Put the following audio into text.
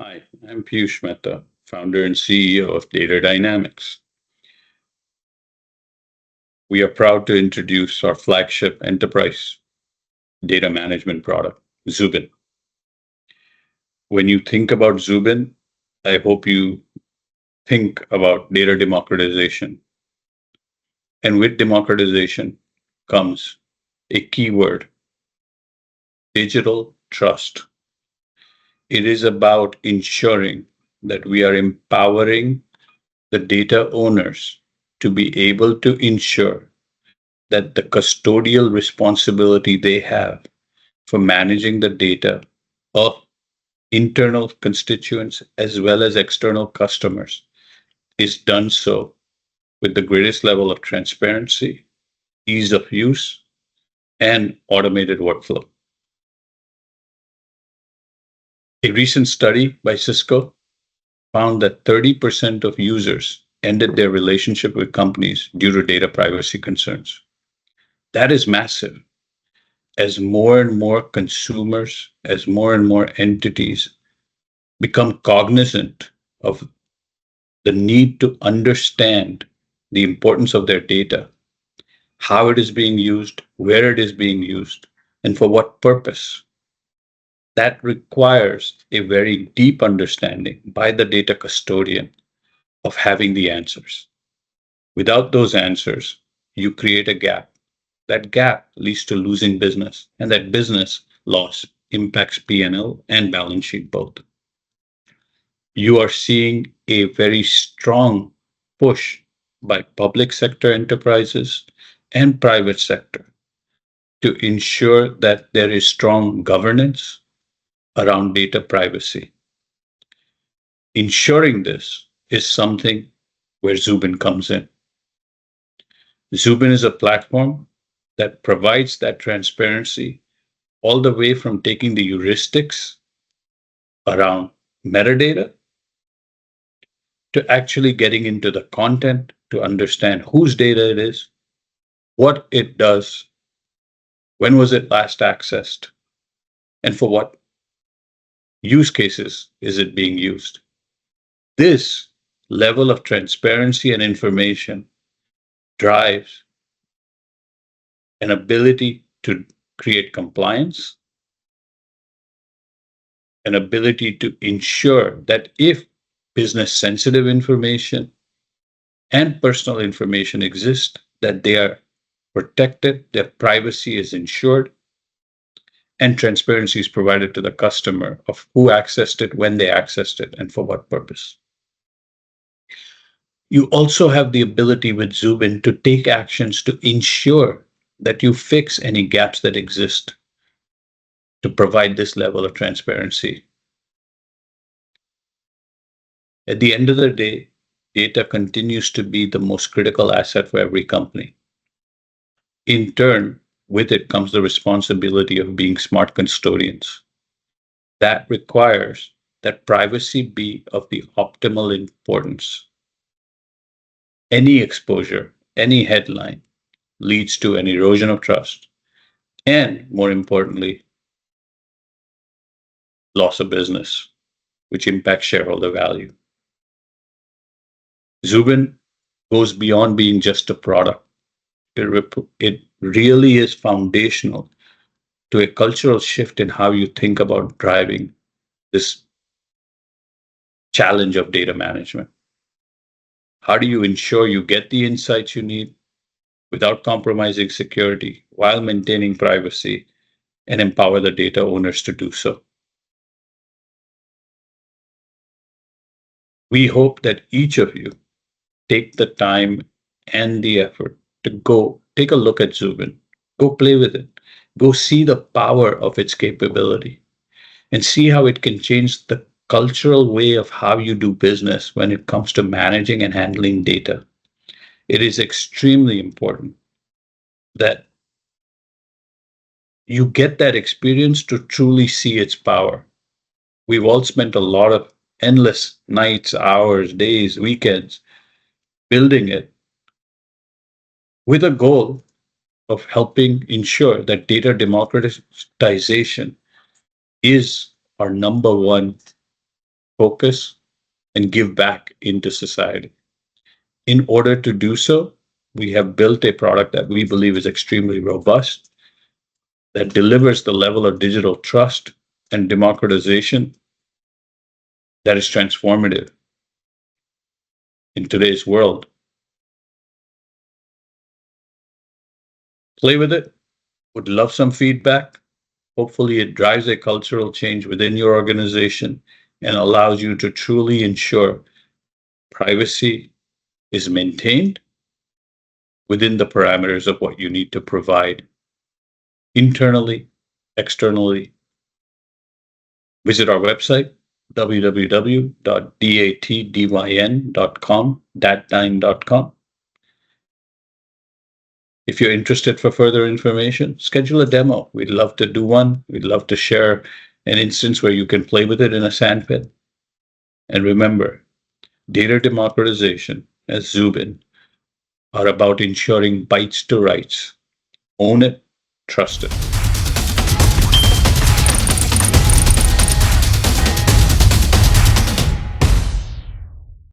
Hi, I'm Piyush Mehta, founder and CEO of Data Dynamics. We are proud to introduce our flagship enterprise data management product, Zubin. When you think about Zubin, I hope you think about data democratization. And with democratization comes a keyword, digital trust. It is about ensuring that we are empowering the data owners to be able to ensure that the custodial responsibility they have for managing the data of internal constituents as well as external customers is done so with the greatest level of transparency, ease of use, and automated workflow. A recent study by Cisco found that 30% of users ended their relationship with companies due to data privacy concerns. That is massive. As more and more consumers, as more and more entities become cognizant of the need to understand the importance of their data, how it is being used, where it is being used, and for what purpose. That requires a very deep understanding by the data custodian of having the answers. Without those answers, you create a gap. That gap leads to losing business, and that business loss impacts P&L and balance sheet both. You are seeing a very strong push by public sector enterprises and private sector to ensure that there is strong governance around data privacy. Ensuring this is something where Zubin comes in. Zubin is a platform that provides that transparency all the way from taking the heuristics around metadata to actually getting into the content to understand whose data it is, what it does, when was it last accessed, and for what use cases is it being used. This level of transparency and information drives an ability to create compliance, an ability to ensure that if business sensitive information and personal information exist, that they are protected, their privacy is ensured, and transparency is provided to the customer of who accessed it, when they accessed it, and for what purpose. You also have the ability with Zubin to take actions to ensure that you fix any gaps that exist to provide this level of transparency. At the end of the day, data continues to be the most critical asset for every company. In turn, with it comes the responsibility of being smart custodians. That requires that privacy be of the optimal importance. Any exposure, any headline leads to an erosion of trust, and more importantly, loss of business, which impacts shareholder value. Zubin goes beyond being just a product. It really is foundational to a cultural shift in how you think about driving this challenge of data management. How do you ensure you get the insights you need without compromising security while maintaining privacy and empower the data owners to do so? We hope that each of you take the time and the effort to go take a look at Zubin, go play with it, go see the power of its capability, and see how it can change the cultural way of how you do business when it comes to managing and handling data. It is extremely important that you get that experience to truly see its power. We've all spent a lot of endless nights, hours, days, weekends building it with a goal of helping ensure that data democratization is our number one focus, and give back into society. In order to do so, we have built a product that we believe is extremely robust, that delivers the level of digital trust and democratization that is transformative in today's world. Play with it. Would love some feedback. Hopefully, it drives a cultural change within your organization and allows you to truly ensure privacy is maintained within the parameters of what you need to provide internally, externally. Visit our website, www.datdyn.com, dat9.com. If you're interested for further information, schedule a demo. We'd love to do one. We'd love to share an instance where you can play with it in a sandpit. And remember, data democratization, as Zubin, are about ensuring bytes to rights. Own it, trust it.